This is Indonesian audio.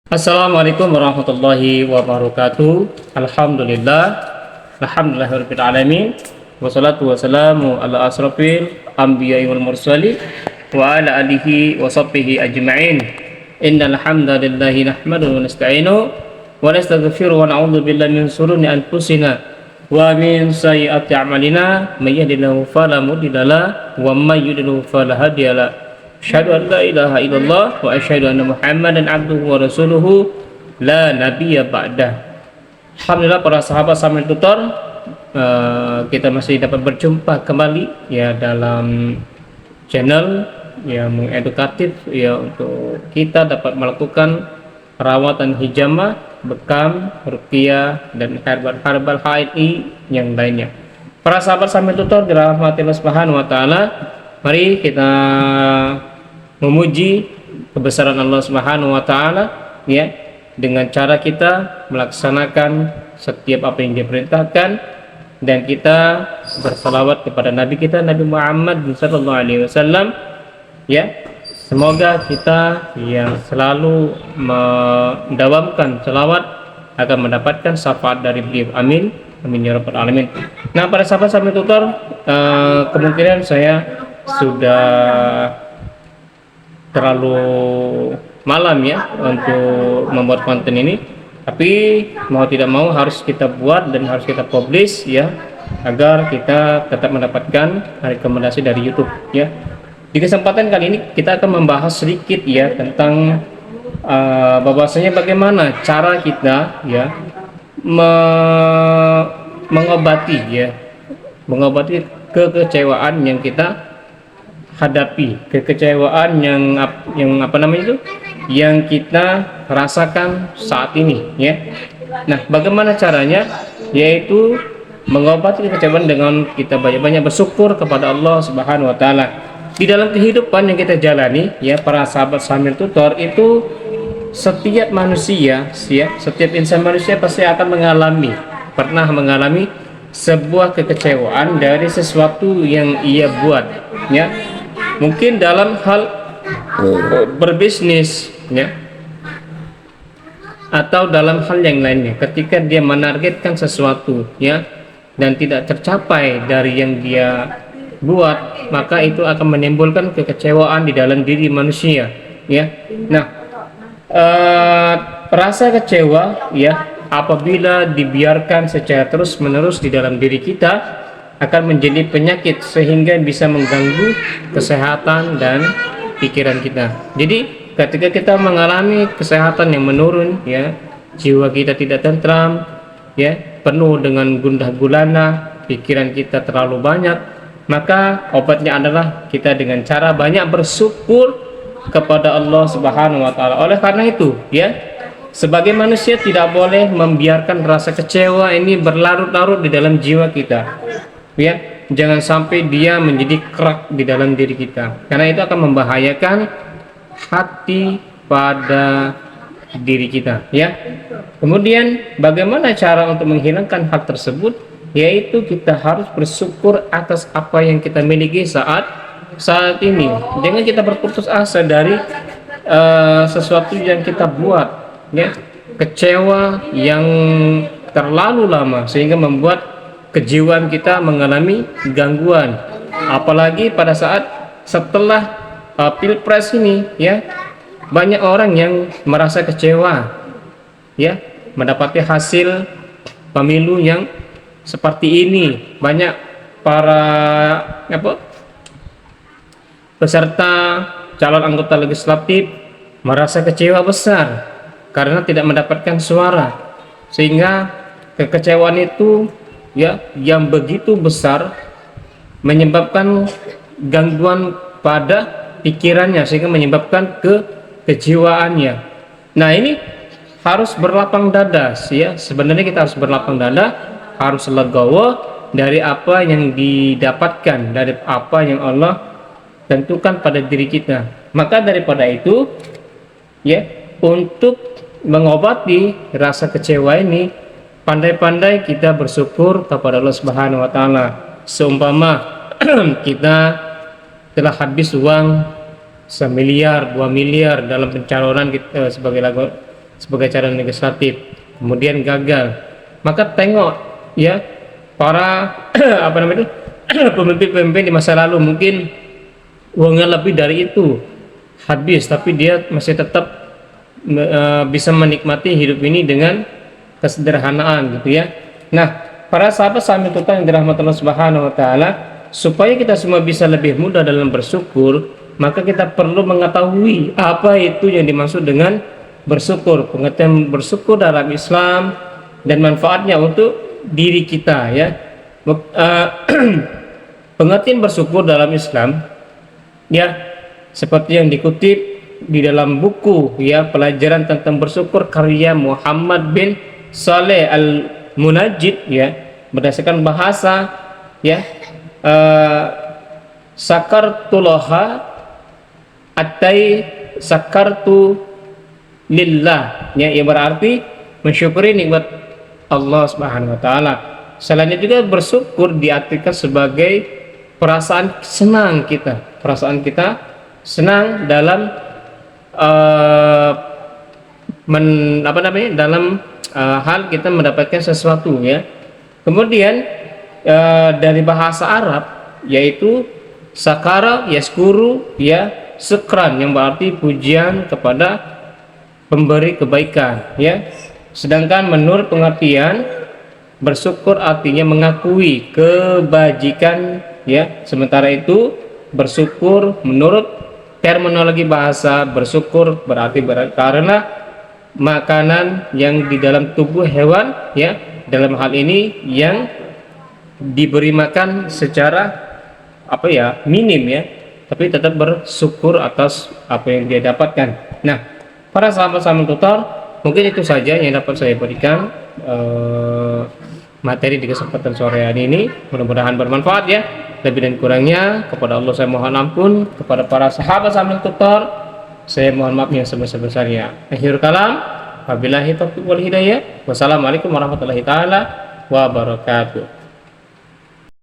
Assalamualaikum warahmatullahi wabarakatuh. Alhamdulillahirabbil alamin. Wassalatu wassalamu ala asrofil anbiya'i wal mursalin wa ala alihi wa sahbihi ajma'in. Innal hamdalillahi nahmaduhu wa nasta'inu wa nastaghfiruhu wa na'udzu billahi min shururi anfusina wa min sayyiati a'malina. May yahdihillahu fala mudilla lahu wa may yudlil fala hadiya lahu. Asyhadu an la ilaha illallah wa asyhadu anna Muhammadan abduhu wa rasuluhu la nabiyya ba'dah. Alhamdulillah para sahabat sambil tutor, kita masih dapat berjumpa kembali ya dalam channel yang mengedukatif ya untuk kita dapat melakukan perawatan hijamah, bekam, ruqyah dan herbal HNI yang lainnya. Para sahabat sambil tutor dirahmati Allah Subhanahu wa taala, mari kita memuji kebesaran Allah Subhanahu wa taala ya dengan cara kita melaksanakan setiap apa yang diperintahkan dan kita bersalawat kepada Nabi kita Nabi Muhammad sallallahu alaihi wasallam ya. Semoga kita yang selalu mendawamkan salawat akan mendapatkan syafaat dari beliau. Amin. Amin ya rabbal alamin. Nah, para sahabat sambil tutor, kemungkinan saya sudah terlalu malam ya untuk membuat konten ini, tapi mau tidak mau harus kita buat dan harus kita publish ya, agar kita tetap mendapatkan rekomendasi dari YouTube ya. Di kesempatan kali ini kita akan membahas sedikit ya tentang bahwasanya bagaimana cara kita ya mengobati kekecewaan yang kita hadapi, kekecewaan yang apa namanya itu yang kita rasakan saat ini ya. Nah, bagaimana caranya? Yaitu mengobati kekecewaan dengan kita banyak-banyak bersyukur kepada Allah Subhanahu wa taala. Di dalam kehidupan yang kita jalani ya, para sahabat sambil tutor, itu setiap manusia ya, setiap insan manusia pasti akan pernah mengalami sebuah kekecewaan dari sesuatu yang ia buat ya. Mungkin dalam hal berbisnis ya, atau dalam hal yang lainnya, ketika dia menargetkan sesuatu ya dan tidak tercapai dari yang dia buat, maka itu akan menimbulkan kekecewaan di dalam diri manusia ya. Nah, rasa kecewa ya apabila dibiarkan secara terus menerus di dalam diri kita akan menjadi penyakit sehingga bisa mengganggu kesehatan dan pikiran kita. Jadi ketika kita mengalami kesehatan yang menurun ya, jiwa kita tidak tentram ya, penuh dengan gundah gulana, pikiran kita terlalu banyak, maka obatnya adalah kita dengan cara banyak bersyukur kepada Allah Subhanahu wa taala. Oleh karena itu ya, sebagai manusia tidak boleh membiarkan rasa kecewa ini berlarut-larut di dalam jiwa kita ya. Jangan sampai dia menjadi kerak di dalam diri kita, karena itu akan membahayakan hati pada diri kita ya. Kemudian bagaimana cara untuk menghilangkan hal tersebut? Yaitu kita harus bersyukur atas apa yang kita miliki saat ini. Jangan kita berputus asa dari sesuatu yang kita buat ya, kecewa yang terlalu lama sehingga membuat kejiwaan kita mengalami gangguan, apalagi pada saat setelah pilpres ini ya, banyak orang yang merasa kecewa ya mendapati hasil pemilu yang seperti ini. Banyak para peserta calon anggota legislatif merasa kecewa besar karena tidak mendapatkan suara, sehingga kekecewaan itu ya yang begitu besar menyebabkan gangguan pada pikirannya sehingga menyebabkan kejiwaannya. Nah, ini harus berlapang dada ya. Sebenarnya kita harus berlapang dada, harus legowo dari apa yang didapatkan, dari apa yang Allah tentukan pada diri kita. Maka daripada itu ya, untuk mengobati rasa kecewa ini, pandai-pandai kita bersyukur kepada Allah Subhanahu wa taala. Seumpama kita telah habis uang 1 miliar, 2 miliar dalam pencalonan kita sebagai sebagai calon legislatif, kemudian gagal, maka tengok ya para apa namanya itu pemimpin-pemimpin di masa lalu, mungkin uangnya lebih dari itu habis, tapi dia masih tetap bisa menikmati hidup ini dengan kesederhanaan gitu ya. Nah, para sahabat sambil tutan yang dirahmati Allah Subhanahu wa taala, supaya kita semua bisa lebih mudah dalam bersyukur, maka kita perlu mengetahui apa itu yang dimaksud dengan bersyukur, pengertian bersyukur dalam Islam dan manfaatnya untuk diri kita ya. Pengertian bersyukur dalam Islam ya seperti yang dikutip di dalam buku ya pelajaran tentang bersyukur karya Muhammad bin Saleh Al-Munajjid ya, berdasarkan bahasa ya, sakartullaha attai sakartu lillah ya, yang berarti mensyukuri nikmat Allah Subhanahu wa taala. Selainnya juga bersyukur diartikan sebagai perasaan senang kita, perasaan kita senang dalam dalam hal kita mendapatkan sesuatu ya. Kemudian dari bahasa Arab yaitu sakara yaskuru ya, sekran yang berarti pujian kepada pemberi kebaikan ya. Sedangkan menurut pengertian bersyukur artinya mengakui kebajikan ya. Sementara itu bersyukur menurut terminologi bahasa bersyukur berarti karena makanan yang di dalam tubuh hewan ya, dalam hal ini yang diberi makan secara apa ya, minim ya, tapi tetap bersyukur atas apa yang dia dapatkan. Nah, para sahabat-sahabat tutor, mungkin itu saja yang dapat saya berikan materi di kesempatan sore hari ini. Mudah-mudahan bermanfaat ya. Lebih dan kurangnya kepada Allah saya mohon ampun, kepada para sahabat sahabat tutor saya mohon maaf yang sebesar-besarnya. Akhirul kalam, wabillahi taufiq wal hidayah. Wassalamualaikum warahmatullahi taala wabarakatuh.